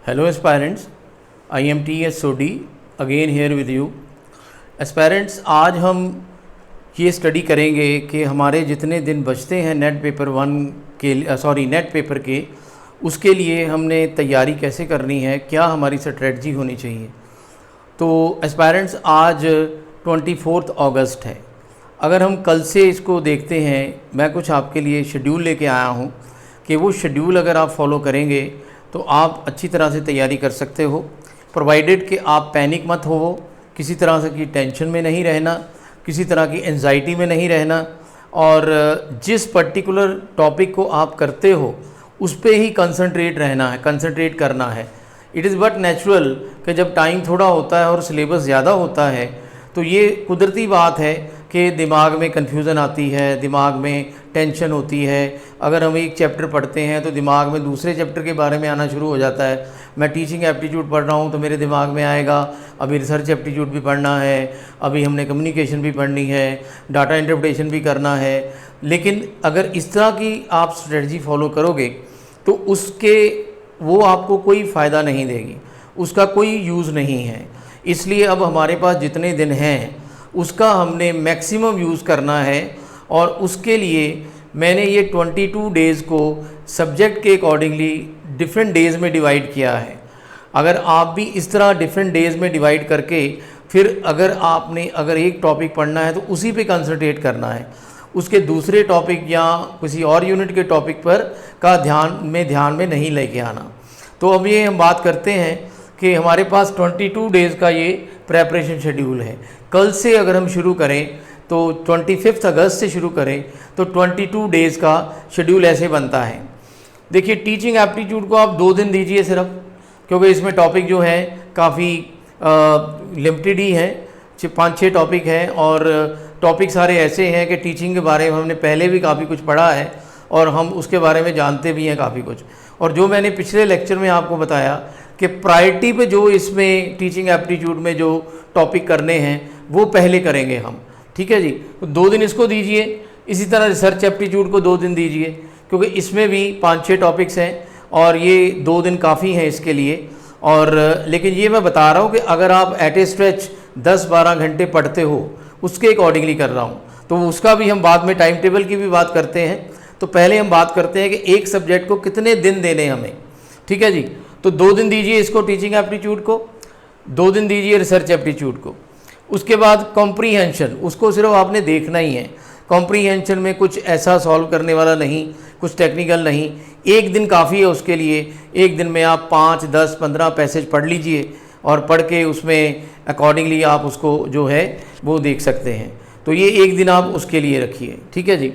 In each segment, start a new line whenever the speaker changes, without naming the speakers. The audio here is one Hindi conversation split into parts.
Hello aspirants, I am T.S. Sodhi again here with you. Aspirants, आज हम ये स्टडी करेंगे कि हमारे जितने दिन बचते हैं नेट पेपर नेट पेपर के, उसके लिए हमने तैयारी कैसे करनी है, क्या हमारी स्ट्रेटजी होनी चाहिए। तो एस्पायरेंट्स, आज 24 अगस्त है। अगर हम कल से इसको देखते हैं, मैं कुछ आपके लिए शेड्यूल लेके आया हूँ कि वो शेड्यूल अगर आप फॉलो करेंगे तो आप अच्छी तरह से तैयारी कर सकते हो, प्रोवाइडेड कि आप पैनिक मत हो, किसी तरह से की टेंशन में नहीं रहना, किसी तरह की एंजाइटी में नहीं रहना, और जिस पर्टिकुलर टॉपिक को आप करते हो उस पे ही कंसंट्रेट करना है। इट इज़ बट नेचुरल कि जब टाइम थोड़ा होता है और सिलेबस ज़्यादा होता है तो ये कुदरती बात है कि दिमाग में कन्फ्यूज़न आती है, दिमाग में टेंशन होती है। अगर हम एक चैप्टर पढ़ते हैं तो दिमाग में दूसरे चैप्टर के बारे में आना शुरू हो जाता है। मैं टीचिंग एप्टीट्यूड पढ़ रहा हूँ तो मेरे दिमाग में आएगा अभी रिसर्च एप्टीट्यूड भी पढ़ना है, अभी हमने कम्युनिकेशन भी पढ़नी है, डाटा इंटरप्रिटेशन भी करना है। लेकिन अगर इस तरह की आप स्ट्रेटजी फॉलो करोगे तो वो आपको कोई फ़ायदा नहीं देगी, उसका कोई यूज़ नहीं है। इसलिए अब हमारे पास जितने दिन हैं उसका हमने मैक्सिमम यूज़ करना है, और उसके लिए मैंने ये 22 डेज़ को सब्जेक्ट के अकॉर्डिंगली डिफरेंट डेज़ में डिवाइड किया है। अगर आप भी इस तरह डिफरेंट डेज़ में डिवाइड करके फिर अगर एक टॉपिक पढ़ना है तो उसी पे कंसंट्रेट करना है, उसके दूसरे टॉपिक या किसी और यूनिट के टॉपिक पर का ध्यान में नहीं लेके आना। तो अब ये हम बात करते हैं कि हमारे पास 22 डेज़ का ये प्रेपरेशन शेड्यूल है। कल से अगर हम शुरू करें तो 25 अगस्त से शुरू करें तो 22 डेज़ का शेड्यूल ऐसे बनता है। देखिए, टीचिंग एप्टीट्यूड को आप 2 दिन दीजिए सिर्फ, क्योंकि इसमें टॉपिक जो है काफ़ी लिमिटेड ही हैं, 5-6 टॉपिक हैं, और टॉपिक सारे ऐसे हैं कि टीचिंग के बारे में हमने पहले भी काफ़ी कुछ पढ़ा है और हम उसके बारे में जानते भी हैं काफ़ी कुछ। और जो मैंने पिछले लेक्चर में आपको बताया कि प्रायोरिटी पे जो इसमें टीचिंग एप्टीट्यूड में जो टॉपिक करने हैं वो पहले करेंगे हम, ठीक है जी। तो 2 दिन इसको दीजिए। इसी तरह रिसर्च एप्टीट्यूड को 2 दिन दीजिए, क्योंकि इसमें भी 5-6 टॉपिक्स हैं और ये 2 दिन काफ़ी हैं इसके लिए। और लेकिन ये मैं बता रहा हूँ कि अगर आप एट ए स्ट्रेच 10-12 घंटे पढ़ते हो, उसके अकॉर्डिंगली कर रहा हूँ, तो उसका भी हम बाद में टाइम टेबल की भी बात करते हैं। तो पहले हम बात करते हैं कि एक सब्जेक्ट को कितने दिन देने हमें, ठीक है जी। तो 2 दिन दीजिए इसको टीचिंग एप्टीट्यूड को, 2 दिन दीजिए रिसर्च एप्टीट्यूड को। उसके बाद कॉम्प्रीहेंशन, उसको सिर्फ आपने देखना ही है। कॉम्प्रीहेंशन में कुछ ऐसा सॉल्व करने वाला नहीं, कुछ टेक्निकल नहीं, 1 दिन काफ़ी है उसके लिए। 1 दिन में आप 5, 10, 15 पैसेज पढ़ लीजिए और पढ़ के उसमें अकॉर्डिंगली आप उसको जो है वो देख सकते हैं। तो ये 1 दिन आप उसके लिए रखिए, ठीक है जी।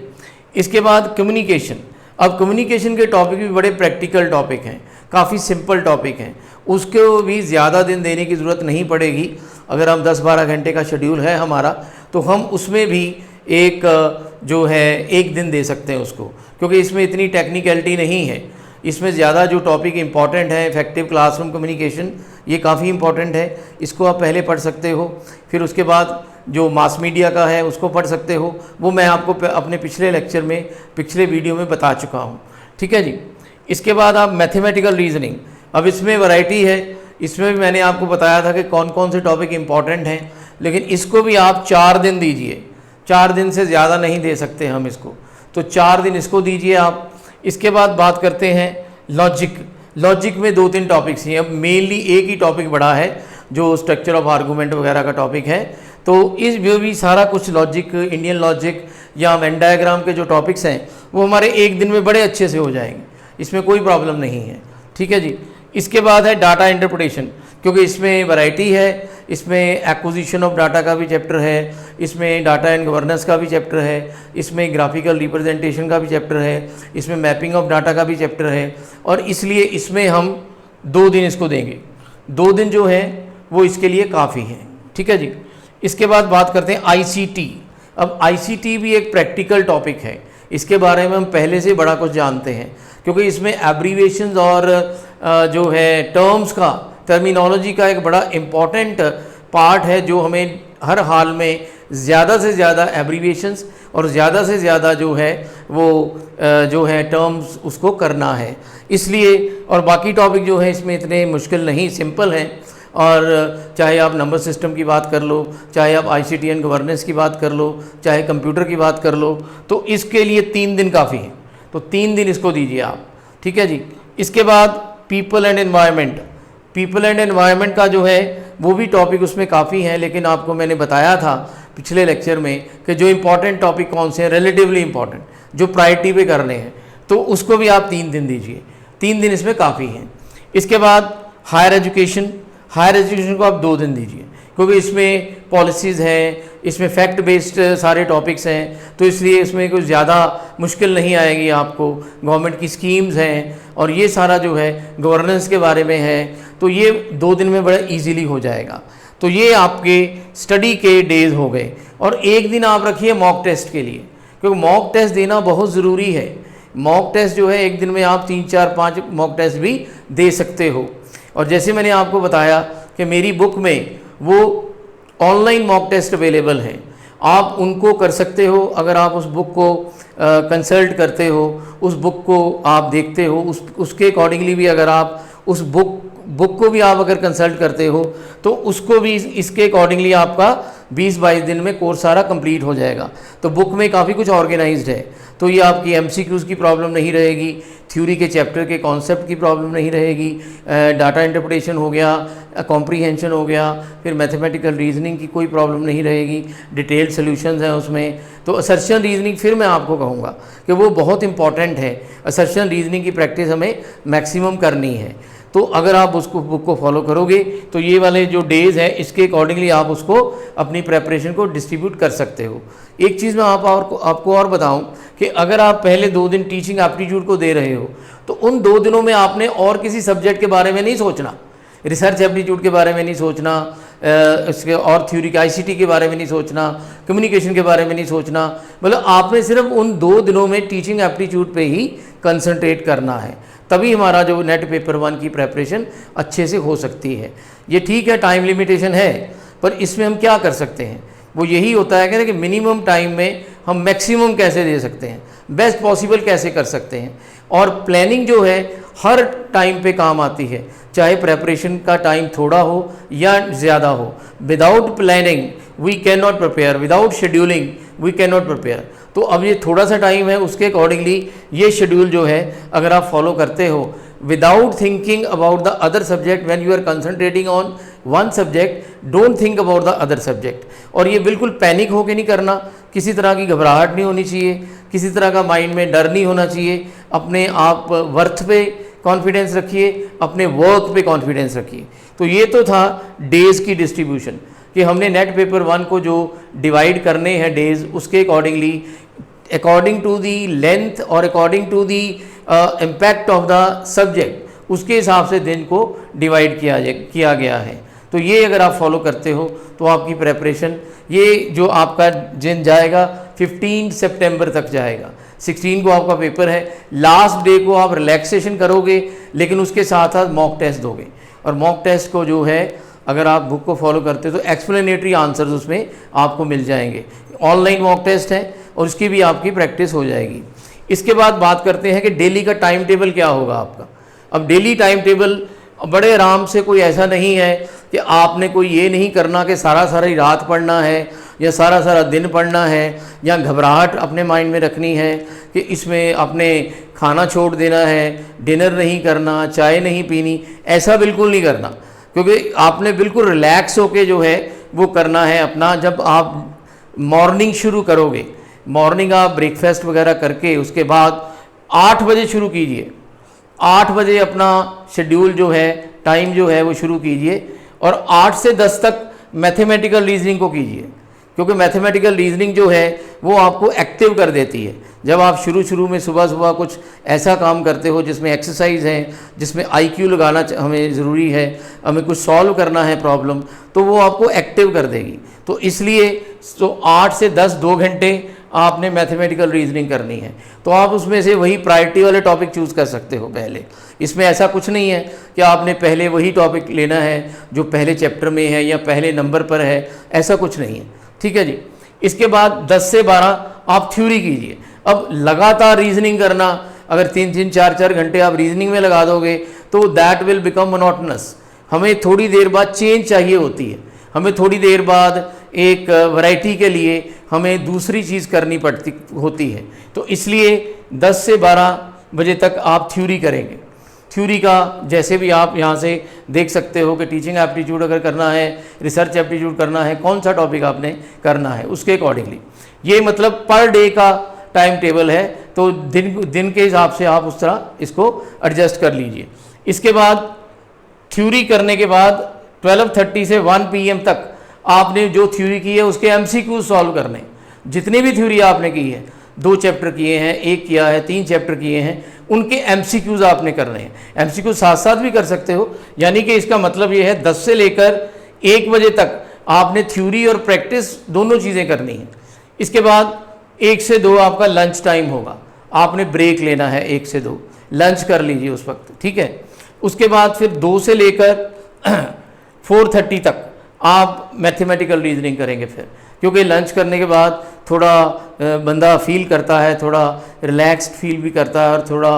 इसके बाद कम्युनिकेशन। अब कम्युनिकेशन के टॉपिक भी बड़े प्रैक्टिकल टॉपिक हैं, काफ़ी सिंपल टॉपिक हैं, उसको भी ज़्यादा दिन देने की ज़रूरत नहीं पड़ेगी। अगर हम 10-12 घंटे का शेड्यूल है हमारा, तो हम उसमें भी एक दिन दे सकते हैं उसको, क्योंकि इसमें इतनी टेक्निकलिटी नहीं है। इसमें ज़्यादा जो टॉपिक इंपॉर्टेंट है, इफेक्टिव क्लासरूम कम्युनिकेशन, ये काफ़ी इंपॉर्टेंट है, इसको आप पहले पढ़ सकते हो। फिर उसके बाद जो मास मीडिया का है उसको पढ़ सकते हो, वो मैं आपको अपने पिछले वीडियो में बता चुका हूँ, ठीक है जी। इसके बाद आप मैथमेटिकल रीजनिंग, अब इसमें वैरायटी है, इसमें भी मैंने आपको बताया था कि कौन कौन से टॉपिक इंपॉर्टेंट हैं, लेकिन इसको भी आप 4 दिन दीजिए। 4 दिन से ज़्यादा नहीं दे सकते हम इसको, तो 4 दिन इसको दीजिए आप। इसके बाद बात करते हैं लॉजिक में 2-3 टॉपिक्स हैं। अब मेनली एक ही टॉपिक बड़ा है जो स्ट्रक्चर ऑफ आर्गूमेंट वगैरह का टॉपिक है, तो इस भी सारा कुछ लॉजिक, इंडियन लॉजिक या वेन डायग्राम के जो टॉपिक्स हैं वो हमारे 1 दिन में बड़े अच्छे से हो जाएंगे, इसमें कोई प्रॉब्लम नहीं है, ठीक है जी। इसके बाद है डाटा इंटरप्रिटेशन, क्योंकि इसमें वैरायटी है, इसमें एक्विजिशन ऑफ डाटा का भी चैप्टर है, इसमें डाटा एंड गवर्नेंस का भी चैप्टर है, इसमें ग्राफिकल रिप्रेजेंटेशन का भी चैप्टर है, इसमें मैपिंग ऑफ डाटा का भी चैप्टर है, और इसलिए इसमें हम 2 दिन इसको देंगे। 2 दिन जो है वो इसके लिए काफ़ी है, ठीक है जी। इसके बाद बात करते हैं ICT। अब ICT भी एक प्रैक्टिकल टॉपिक है, इसके बारे में हम पहले से बड़ा कुछ जानते हैं, क्योंकि इसमें एब्रीवेशंस और जो है टर्मिनोलॉजी का एक बड़ा इम्पॉर्टेंट पार्ट है जो हमें हर हाल में ज़्यादा से ज़्यादा एब्रीविएशंस और ज़्यादा से ज़्यादा जो है वो जो है टर्म्स उसको करना है। इसलिए और बाकी टॉपिक जो है इसमें इतने मुश्किल नहीं, सिंपल हैं। और चाहे आप नंबर सिस्टम की बात कर लो, चाहे आप ICT एंड गवर्नेंस की बात कर लो, चाहे कंप्यूटर की बात कर लो, तो इसके लिए 3 दिन काफ़ी हैं। तो 3 दिन इसको दीजिए आप, ठीक है जी। इसके बाद people and environment, people and environment का जो है वो भी टॉपिक उसमें काफ़ी हैं, लेकिन आपको मैंने बताया था पिछले लेक्चर में कि जो इम्पॉर्टेंट टॉपिक कौन से हैं, रिलेटिवली इम्पॉर्टेंट, जो प्रायोरिटी पे करने हैं, तो उसको भी आप 3 दिन दीजिए। 3 दिन इसमें काफ़ी हैं। इसके बाद हायर एजुकेशन, हायर एजुकेशन को आप 2 दिन दीजिए, क्योंकि इसमें पॉलिसीज़ हैं, इसमें फैक्ट बेस्ड सारे टॉपिक्स हैं, तो इसलिए इसमें कुछ ज़्यादा मुश्किल नहीं आएगी आपको। गवर्नमेंट की स्कीम्स हैं और ये सारा जो है गवर्नेंस के बारे में है, तो ये 2 दिन में बड़ा इजीली हो जाएगा। तो ये आपके स्टडी के डेज़ हो गए। और 1 दिन आप रखिए मॉक टेस्ट के लिए, क्योंकि मॉक टेस्ट देना बहुत ज़रूरी है। मॉक टेस्ट जो है 1 दिन में आप 3, 4, 5 मॉक टेस्ट भी दे सकते हो। और जैसे मैंने आपको बताया कि मेरी बुक में वो ऑनलाइन मॉक टेस्ट अवेलेबल हैं, आप उनको कर सकते हो। अगर आप उस बुक को कंसल्ट करते हो, उस बुक को आप देखते हो, उसके अकॉर्डिंगली भी अगर आप उस बुक को भी आप अगर कंसल्ट करते हो, तो उसको भी इसके अकॉर्डिंगली आपका 20-22 दिन में कोर्स सारा कंप्लीट हो जाएगा। तो बुक में काफ़ी कुछ ऑर्गेनाइज्ड है, तो ये आपकी MCQs की प्रॉब्लम नहीं रहेगी, थ्योरी के चैप्टर के कॉन्सेप्ट की प्रॉब्लम नहीं रहेगी, डाटा इंटरप्रिटेशन हो गया, कॉम्प्रीहेंशन हो गया, फिर मैथमेटिकल रीजनिंग की कोई प्रॉब्लम नहीं रहेगी, डिटेल्ड सॉल्यूशंस हैं उसमें। तो असर्शन रीजनिंग फिर मैं आपको कहूँगा कि वो बहुत इंपॉर्टेंट है। असर्शन रीजनिंग की प्रैक्टिस हमें मैक्सिमम करनी है। तो अगर आप उसको बुक को फॉलो करोगे तो ये वाले जो डेज़ हैं इसके अकॉर्डिंगली आप उसको अपनी प्रेपरेशन को डिस्ट्रीब्यूट कर सकते हो। एक चीज़ मैं आपको और बताऊं कि अगर आप पहले 2 दिन टीचिंग एप्टीट्यूड को दे रहे हो, तो उन 2 दिनों में आपने और किसी सब्जेक्ट के बारे में नहीं सोचना, रिसर्च एप्टीट्यूड के बारे में नहीं सोचना, इसके और थ्योरी के ICT के बारे में नहीं सोचना, कम्युनिकेशन के बारे में नहीं सोचना। मतलब आपने सिर्फ उन 2 दिनों में टीचिंग एप्टीट्यूड पे ही कंसंट्रेट करना है, तभी हमारा जो नेट पेपर 1 की प्रेपरेशन अच्छे से हो सकती है। ये ठीक है, टाइम लिमिटेशन है, पर इसमें हम क्या कर सकते हैं, वो यही होता है कि मिनिमम टाइम में हम मैक्सिमम कैसे दे सकते हैं, बेस्ट पॉसिबल कैसे कर सकते हैं। और प्लानिंग जो है हर टाइम पे काम आती है, चाहे प्रेपरेशन का टाइम थोड़ा हो या ज़्यादा हो। Without planning we can not prepare, without scheduling we can not prepare. तो अब ये थोड़ा सा टाइम है, उसके अकॉर्डिंगली ये शेड्यूल जो है अगर आप फॉलो करते हो, without thinking about the other subject, when you are concentrating on one subject, don't think about the other subject. और ये बिल्कुल पैनिक होके नहीं करना, किसी तरह की घबराहट नहीं होनी चाहिए, किसी तरह का माइंड में डर नहीं होना चाहिए। अपने आप वर्थ पे कॉन्फिडेंस रखिए, अपने वर्क पे कॉन्फिडेंस रखिए। तो ये तो था डेज़ की डिस्ट्रीब्यूशन कि हमने नेट पेपर 1 को जो डिवाइड करने हैं डेज़, उसके accordingly according to the length और according to the impact of the subject, उसके हिसाब से दिन को डिवाइड किया गया है। तो ये अगर आप फॉलो करते हो तो आपकी प्रेपरेशन, ये जो आपका दिन जाएगा 15 सितंबर तक जाएगा। 16 को आपका पेपर है, लास्ट डे को आप रिलैक्सेशन करोगे, लेकिन उसके साथ साथ मॉक टेस्ट दोगे। और मॉक टेस्ट को जो है अगर आप बुक को फॉलो करते हो तो एक्सप्लेनेटरी आंसर्स उसमें आपको मिल जाएंगे। ऑनलाइन मॉक टेस्ट है और उसकी भी आपकी प्रैक्टिस हो जाएगी। इसके बाद बात करते हैं कि डेली का टाइम टेबल क्या होगा आपका। अब डेली टाइम टेबल बड़े आराम से, कोई ऐसा नहीं है कि आपने कोई ये नहीं करना कि सारी रात पढ़ना है या सारा दिन पढ़ना है, या घबराहट अपने माइंड में रखनी है कि इसमें अपने खाना छोड़ देना है, डिनर नहीं करना, चाय नहीं पीनी, ऐसा बिल्कुल नहीं करना। क्योंकि आपने बिल्कुल रिलैक्स होके जो है वो करना है अपना। जब आप मॉर्निंग शुरू करोगे, मॉर्निंग आप ब्रेकफास्ट वगैरह करके उसके बाद 8 बजे शुरू कीजिए। 8 बजे अपना शेड्यूल जो है, टाइम जो है वो शुरू कीजिए, और 8 से 10 तक मैथमेटिकल रीजनिंग को कीजिए, क्योंकि मैथमेटिकल रीजनिंग जो है वो आपको एक्टिव कर देती है। जब आप शुरू में सुबह कुछ ऐसा काम करते हो जिसमें एक्सरसाइज है, जिसमें IQ लगाना हमें ज़रूरी है, हमें कुछ सॉल्व करना है प्रॉब्लम, तो वो आपको एक्टिव कर देगी। तो इसलिए 8 से 10 2 घंटे आपने मैथमेटिकल रीजनिंग करनी है। तो आप उसमें से वही प्रायोरिटी वाले टॉपिक चूज़ कर सकते हो पहले। इसमें ऐसा कुछ नहीं है कि आपने पहले वही टॉपिक लेना है जो पहले चैप्टर में है या पहले नंबर पर है, ऐसा कुछ नहीं है। ठीक है जी। इसके बाद 10 से 12 आप थ्योरी कीजिए। अब लगातार रीजनिंग करना, अगर 3-3, 4-4 घंटे आप रीजनिंग में लगा दोगे तो दैट विल बिकम मोनोटनस। हमें थोड़ी देर बाद चेंज चाहिए होती है, हमें थोड़ी देर बाद एक वैरायटी के लिए हमें दूसरी चीज़ करनी पड़ती होती है। तो इसलिए 10 से 12 बजे तक आप थ्योरी करेंगे। थ्योरी का जैसे भी आप यहाँ से देख सकते हो कि टीचिंग एप्टीट्यूड अगर करना है, रिसर्च एप्टीट्यूड करना है, कौन सा टॉपिक आपने करना है उसके अकॉर्डिंगली, ये मतलब पर डे का टाइम टेबल है। तो दिन के हिसाब से आप उस तरह इसको एडजस्ट कर लीजिए। इसके बाद थ्योरी करने के बाद 12:30 से 1 PM तक आपने जो थ्योरी की है उसके MCQ सॉल्व करने। जितनी भी थ्योरी आपने की है, 2 चैप्टर किए हैं, 1 किया है, 3 चैप्टर किए हैं, उनके MCQs आपने करने हैं। MCQ साथ साथ भी कर सकते हो, यानी कि इसका मतलब ये है 10 से लेकर 1 बजे तक आपने थ्योरी और प्रैक्टिस दोनों चीज़ें करनी है। इसके बाद 1 से 2 आपका लंच टाइम होगा, आपने ब्रेक लेना है 1 से 2, लंच कर लीजिए उस वक्त, ठीक है। उसके बाद फिर 2 से लेकर 4:30 तक आप मैथमेटिकल रीजनिंग करेंगे फिर, क्योंकि लंच करने के बाद थोड़ा बंदा फील करता है, थोड़ा रिलैक्स्ड फील भी करता है और थोड़ा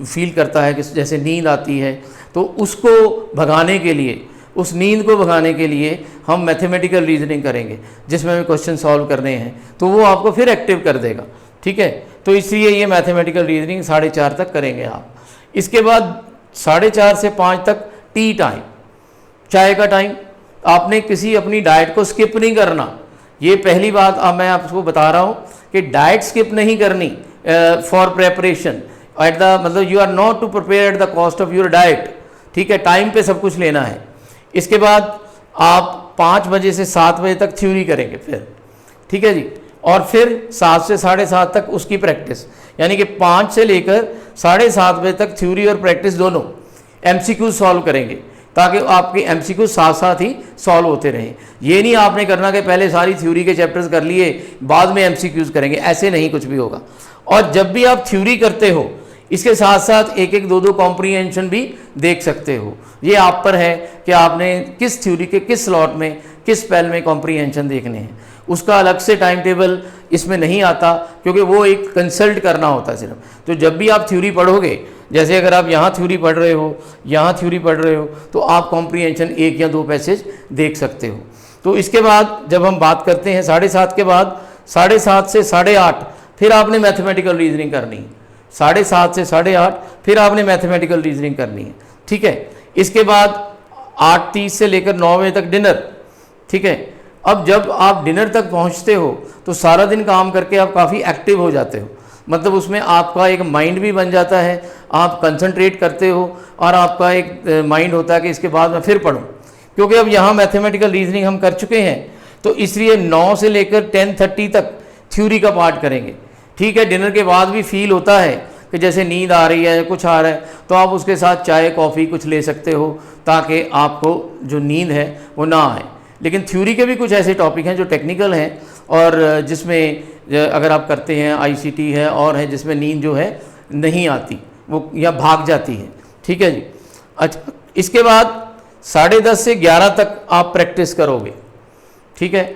फील करता है कि जैसे नींद आती है। तो उसको भगाने के लिए, उस नींद को भगाने के लिए हम मैथमेटिकल रीजनिंग करेंगे जिसमें हमें क्वेश्चन सॉल्व करने हैं, तो वो आपको फिर एक्टिव कर देगा, ठीक है। तो इसलिए ये मैथमेटिकल रीजनिंग 4:30 तक करेंगे आप। इसके बाद 4:30 से 5 तक टी टाइम, चाय का टाइम। आपने किसी अपनी डाइट को स्किप नहीं करना, ये पहली बात अब मैं आपको बता रहा हूँ कि डाइट स्किप नहीं करनी फॉर प्रेपरेशन एट द, मतलब you are not to prepare at the cost of your diet, ठीक है। टाइम पे सब कुछ लेना है। इसके बाद आप 5 बजे से 7 बजे तक थ्योरी करेंगे फिर, ठीक है जी। और फिर 7 से 7:30 तक उसकी प्रैक्टिस, यानी कि 5 से लेकर 7:30 बजे तक थ्योरी और प्रैक्टिस दोनों MCQ सॉल्व करेंगे, ताकि आपके MCQ साथ साथ ही सॉल्व होते रहें। ये नहीं आपने करना कि पहले सारी थ्योरी के चैप्टर्स कर लिए बाद में MCQs करेंगे, ऐसे नहीं कुछ भी होगा। और जब भी आप थ्योरी करते हो इसके साथ साथ 1-1, 2-2 कॉम्प्रीहेंशन भी देख सकते हो। ये आप पर है कि आपने किस थ्योरी के किस स्लॉट में, किस स्पेल में कॉम्प्रीहेंशन देखने हैं। उसका अलग से टाइम टेबल इसमें नहीं आता, क्योंकि वो एक कंसल्ट करना होता है सिर्फ। तो जब भी आप थ्योरी पढ़ोगे, जैसे अगर आप यहाँ थ्योरी पढ़ रहे हो, यहाँ थ्योरी पढ़ रहे हो, तो आप कॉम्प्रीहेंशन 1 या 2 पैसेज देख सकते हो। तो इसके बाद जब हम बात करते हैं 7:30 के बाद, 7:30 से 8:30 फिर आपने मैथमेटिकल रीजनिंग करनी है। 7:30 से 8:30 फिर आपने मैथमेटिकल रीजनिंग करनी है, ठीक है। इसके बाद 8:30 से लेकर 9 बजे तक डिनर, ठीक है। अब जब आप डिनर तक पहुंचते हो तो सारा दिन काम करके आप काफ़ी एक्टिव हो जाते हो, मतलब उसमें आपका एक माइंड भी बन जाता है, आप कंसंट्रेट करते हो और आपका एक माइंड होता है कि इसके बाद मैं फिर पढूं, क्योंकि अब यहाँ मैथमेटिकल रीजनिंग हम कर चुके हैं। तो इसलिए 9 से लेकर 10:30 तक थ्योरी का पार्ट करेंगे, ठीक है। डिनर के बाद भी फील होता है कि जैसे नींद आ रही है, कुछ आ रहा है, तो आप उसके साथ चाय कॉफ़ी कुछ ले सकते हो ताकि आपको जो नींद है वो ना आए। लेकिन थ्योरी के भी कुछ ऐसे टॉपिक हैं जो टेक्निकल हैं और जिसमें अगर आप करते हैं ICT है और है जिसमें नींद जो है नहीं आती, वो या भाग जाती है, ठीक है जी। अच्छा, इसके बाद 10:30 से 11 तक आप प्रैक्टिस करोगे, ठीक है।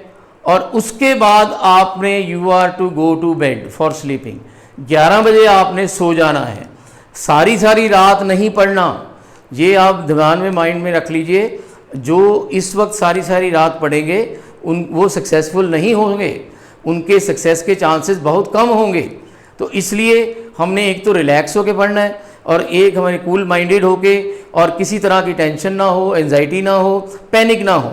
और उसके बाद आपने you are to go to bed for sleeping. 11 बजे आपने सो जाना है। सारी रात नहीं पढ़ना, ये आप दिमाग में, माइंड में रख लीजिए। जो इस वक्त सारी रात पढ़ेंगे वो सक्सेसफुल नहीं होंगे, उनके सक्सेस के चांसेस बहुत कम होंगे। तो इसलिए हमने एक तो रिलैक्स होकर पढ़ना है और एक हमारे कूल माइंडेड होके, और किसी तरह की टेंशन ना हो, एंजाइटी ना हो, पैनिक ना हो।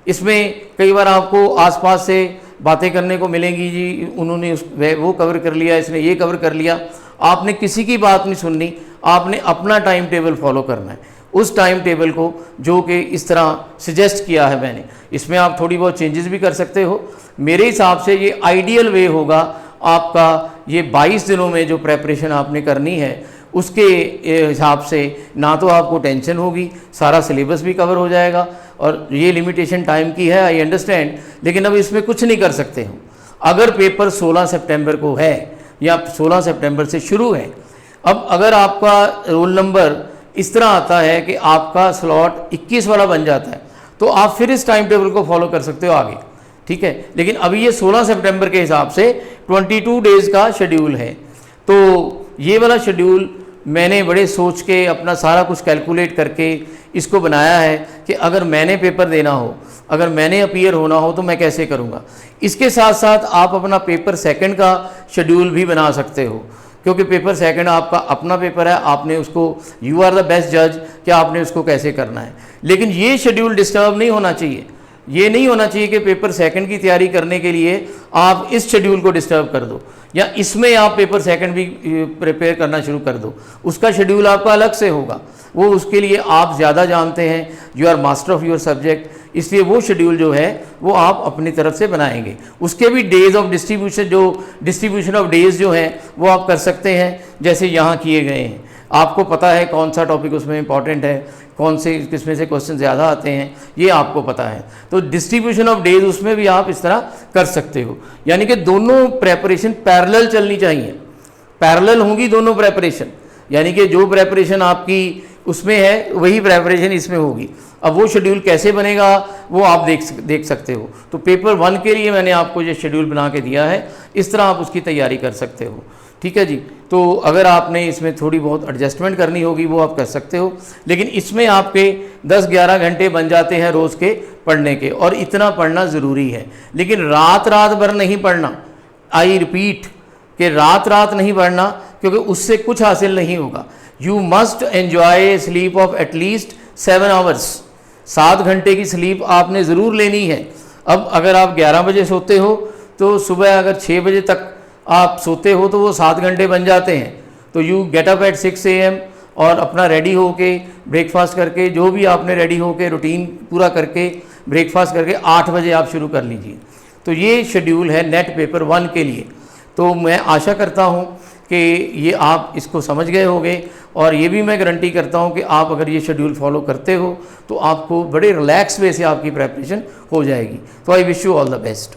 इसमें कई बार आपको आसपास से बातें करने को मिलेंगी, जी उन्होंने वो कवर कर लिया, इसने ये कवर कर लिया। आपने किसी की बात नहीं सुननी, आपने अपना टाइम टेबल फॉलो करना है, उस टाइम टेबल को जो कि इस तरह सजेस्ट किया है मैंने। इसमें आप थोड़ी बहुत चेंजेस भी कर सकते हो। मेरे हिसाब से ये आइडियल वे होगा आपका, ये 22 दिनों में जो प्रेपरेशन आपने करनी है उसके हिसाब से ना तो आपको टेंशन होगी, सारा सिलेबस भी कवर हो जाएगा। और ये लिमिटेशन टाइम की है, आई अंडरस्टैंड, लेकिन अब इसमें कुछ नहीं कर सकते हो। अगर पेपर 16 सितंबर को है या 16 सितंबर से शुरू है, अब अगर आपका रोल नंबर इस तरह आता है कि आपका स्लॉट 21 वाला बन जाता है, तो आप फिर इस टाइम टेबल को फॉलो कर सकते हो आगे। ठीक है। लेकिन अभी ये 16 सितंबर के हिसाब से 22 डेज़ का शेड्यूल है। तो ये वाला शेड्यूल मैंने बड़े सोच के अपना सारा कुछ कैलकुलेट करके इसको बनाया है कि अगर मैंने पेपर देना हो, अगर मैंने अपीयर होना हो तो मैं कैसे करूँगा। इसके साथ साथ आप अपना पेपर सेकंड का शेड्यूल भी बना सकते हो, क्योंकि पेपर सेकंड आपका अपना पेपर है, आपने उसको, यू आर द बेस्ट जज कि आपने उसको कैसे करना है। लेकिन ये शेड्यूल डिस्टर्ब नहीं होना चाहिए। ये नहीं होना चाहिए कि पेपर सेकंड की तैयारी करने के लिए आप इस शेड्यूल को डिस्टर्ब कर दो या इसमें आप पेपर सेकंड भी प्रिपेयर करना शुरू कर दो। उसका शेड्यूल आपका अलग से होगा, वो उसके लिए आप ज़्यादा जानते हैं, you are master of your subject, इसलिए वो शेड्यूल जो है वो आप अपनी तरफ से बनाएंगे। उसके भी डेज ऑफ डिस्ट्रीब्यूशन, जो डिस्ट्रीब्यूशन ऑफ डेज जो हैं वो आप कर सकते हैं, जैसे यहाँ किए गए हैं। आपको पता है कौन सा टॉपिक उसमें इंपॉर्टेंट है, कौन से किसमें से क्वेश्चन ज़्यादा आते हैं, ये आपको पता है। तो डिस्ट्रीब्यूशन ऑफ डेज उसमें भी आप इस तरह कर सकते हो। यानी कि दोनों प्रेपरेशन पैरेलल चलनी चाहिए, पैरेलल होंगी दोनों प्रेपरेशन, यानी कि जो प्रेपरेशन आपकी उसमें है वही प्रेपरेशन इसमें होगी। अब वो शेड्यूल कैसे बनेगा वो आप देख सकते हो। तो पेपर 1 के लिए मैंने आपको ये शेड्यूल बना के दिया है, इस तरह आप उसकी तैयारी कर सकते हो। ठीक है जी। तो अगर आपने इसमें थोड़ी बहुत एडजस्टमेंट करनी होगी वो आप कर सकते हो, लेकिन इसमें आपके 10-11 घंटे बन जाते हैं रोज़ के पढ़ने के, और इतना पढ़ना ज़रूरी है। लेकिन रात भर नहीं पढ़ना, आई रिपीट कि रात नहीं पढ़ना, क्योंकि उससे कुछ हासिल नहीं होगा। You must enjoy sleep of at least 7 hours, 7 घंटे की स्लीप आपने ज़रूर लेनी है। अब अगर आप 11 बजे सोते हो तो सुबह अगर 6 बजे तक आप सोते हो तो वो 7 घंटे बन जाते हैं। तो you get up at 6 AM और अपना रेडी होके ब्रेकफास्ट करके, जो भी आपने रेडी होके रूटीन पूरा करके ब्रेकफास्ट करके 8 बजे आप शुरू कर लीजिए। तो ये शेड्यूल है नेट पेपर 1 के लिए। तो मैं आशा करता हूँ कि ये आप इसको समझ गए होंगे, और ये भी मैं गारंटी करता हूँ कि आप अगर ये शेड्यूल फॉलो करते हो तो आपको बड़े रिलैक्स वे से आपकी प्रेपरेशन हो जाएगी। तो I wish you all the best.